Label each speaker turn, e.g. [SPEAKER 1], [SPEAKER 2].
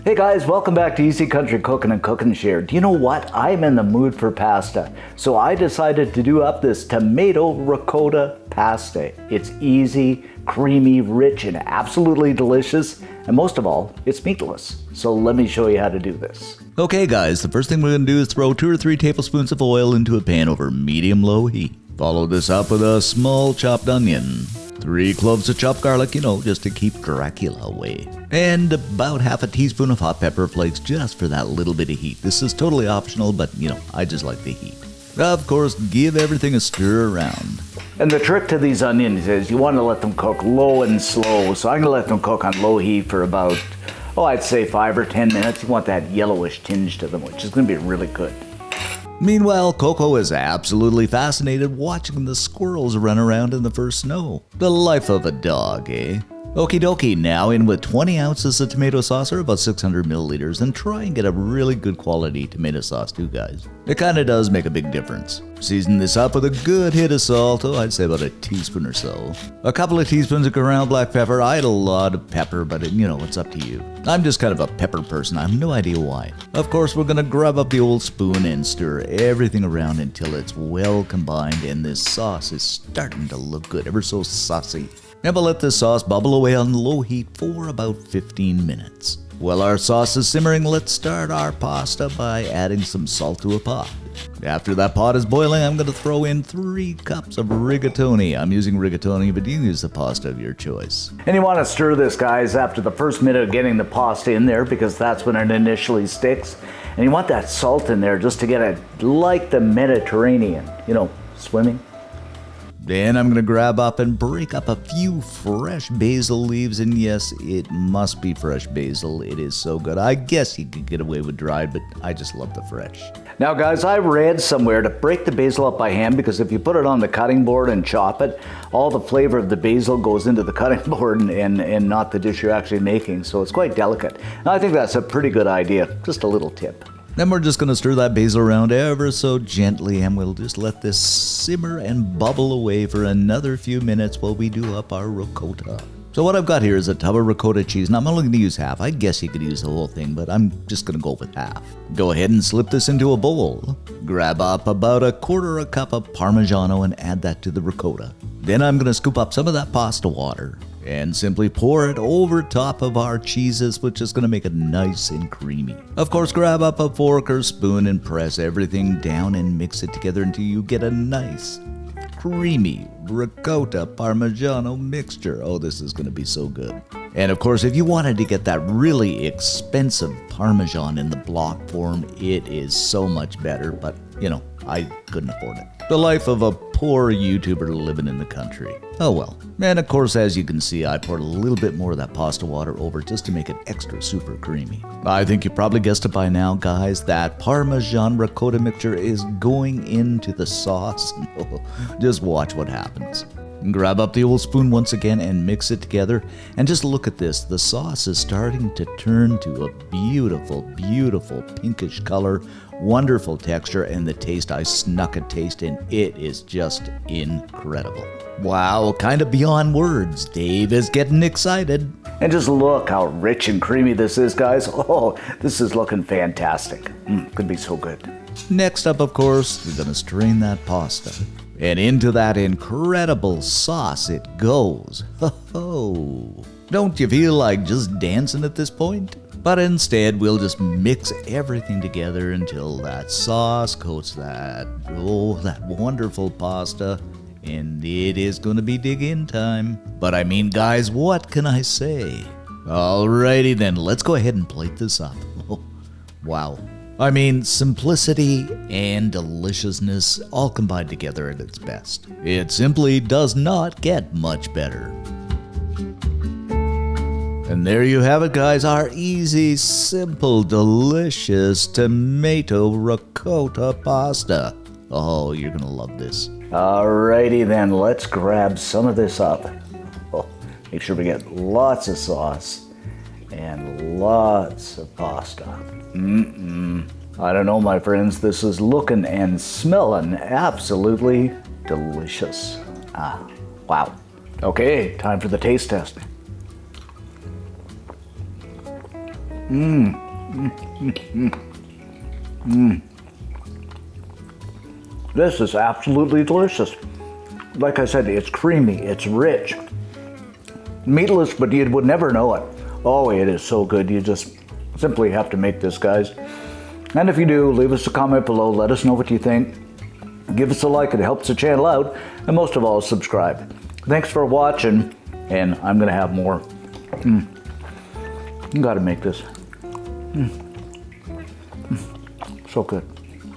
[SPEAKER 1] Hey guys, welcome back to Easy Country Cooking and Cook and Share. Do you know what? I'm in the mood for pasta, so I decided to do up this tomato ricotta pasta. It's easy, creamy, rich, and absolutely delicious, and most of all, it's meatless. So let me show you how to do this.
[SPEAKER 2] Okay guys, the first thing we're going to do is throw 2 or 3 tablespoons of oil into a pan over medium-low heat. Follow this up with a small chopped onion, 3 cloves of chopped garlic, just to keep Dracula away. And about half a teaspoon of hot pepper flakes just for that little bit of heat. This is totally optional, but I just like the heat. Of course, give everything a stir around.
[SPEAKER 1] And the trick to these onions is you want to let them cook low and slow. So I'm going to let them cook on low heat for about, I'd say 5 or 10 minutes. You want that yellowish tinge to them, which is going to be really good.
[SPEAKER 2] Meanwhile, Coco is absolutely fascinated watching the squirrels run around in the first snow. The life of a dog, eh? Okie dokie, now in with 20 ounces of tomato sauce, or about 600 milliliters, and try and get a really good quality tomato sauce too, guys. It kinda does make a big difference. Season this up with a good hit of salt, I'd say about a teaspoon or so. A couple of teaspoons of ground black pepper. I had a lot of pepper, but it's up to you. I'm just kind of a pepper person, I have no idea why. Of course, we're gonna grab up the old spoon and stir everything around until it's well combined and this sauce is starting to look good, ever so saucy. And we'll let this sauce bubble away on low heat for about 15 minutes. While our sauce is simmering, let's start our pasta by adding some salt to a pot. After that pot is boiling, I'm going to throw in 3 cups of rigatoni. I'm using rigatoni, but you can use the pasta of your choice.
[SPEAKER 1] And you want to stir this, guys, after the first minute of getting the pasta in there, because that's when it initially sticks. And you want that salt in there just to get it like the Mediterranean, swimming.
[SPEAKER 2] Then I'm going to grab up and break up a few fresh basil leaves, and yes, it must be fresh basil. It is so good. I guess you could get away with dried, but I just love the fresh.
[SPEAKER 1] Now guys, I read somewhere to break the basil up by hand, because if you put it on the cutting board and chop it, all the flavor of the basil goes into the cutting board and not the dish you're actually making, so it's quite delicate. And I think that's a pretty good idea. Just a little tip.
[SPEAKER 2] Then we're just going to stir that basil around ever so gently, and we'll just let this simmer and bubble away for another few minutes while we do up our ricotta. So what I've got here is a tub of ricotta cheese, and I'm only going to use half. I guess you could use the whole thing, but I'm just going to go with half. Go ahead and slip this into a bowl. Grab up about 1/4 cup of Parmigiano and add that to the ricotta. Then I'm going to scoop up some of that pasta water and simply pour it over top of our cheeses, which is going to make it nice and creamy. Of course, grab up a fork or spoon and press everything down and mix it together until you get a nice, creamy ricotta Parmigiano mixture. Oh, this is going to be so good. And of course, if you wanted to get that really expensive Parmesan in the block form, it is so much better, but I couldn't afford it. The life of a poor YouTuber living in the country. Oh well. And of course, as you can see, I poured a little bit more of that pasta water over just to make it extra super creamy. I think you probably guessed it by now, guys, that Parmesan ricotta mixture is going into the sauce. Just watch what happens. Grab up the old spoon once again and mix it together, and just look at this. The sauce is starting to turn to a beautiful, beautiful pinkish color, wonderful texture, and the taste, I snuck a taste in. It is just incredible. Wow, kind of beyond words. Dave is getting excited.
[SPEAKER 1] And just look how rich and creamy this is, guys. Oh, this is looking fantastic. Could be so good.
[SPEAKER 2] Next up, of course, we're going to strain that pasta. And into that incredible sauce it goes. Ho-ho! Don't you feel like just dancing at this point? But instead, we'll just mix everything together until that sauce coats that wonderful pasta. And it is going to be dig-in time. But I mean, guys, what can I say? Alrighty then, let's go ahead and plate this up. Oh, wow. I mean, simplicity and deliciousness all combined together at its best. It simply does not get much better. And there you have it, guys, our easy, simple, delicious tomato ricotta pasta. Oh, you're gonna love this.
[SPEAKER 1] Alrighty then, let's grab some of this up. Make sure we get lots of sauce and lots of pasta. I don't know, my friends, this is looking and smelling absolutely delicious. Wow. Okay, time for the taste test. This is absolutely delicious. Like I said, it's creamy, it's rich. Meatless, but you would never know it. Oh, it is so good. You just simply have to make this, guys. And if you do, leave us a comment below. Let us know what you think. Give us a like, it helps the channel out. And most of all, subscribe. Thanks for watching, and I'm gonna have more. You gotta make this. So good.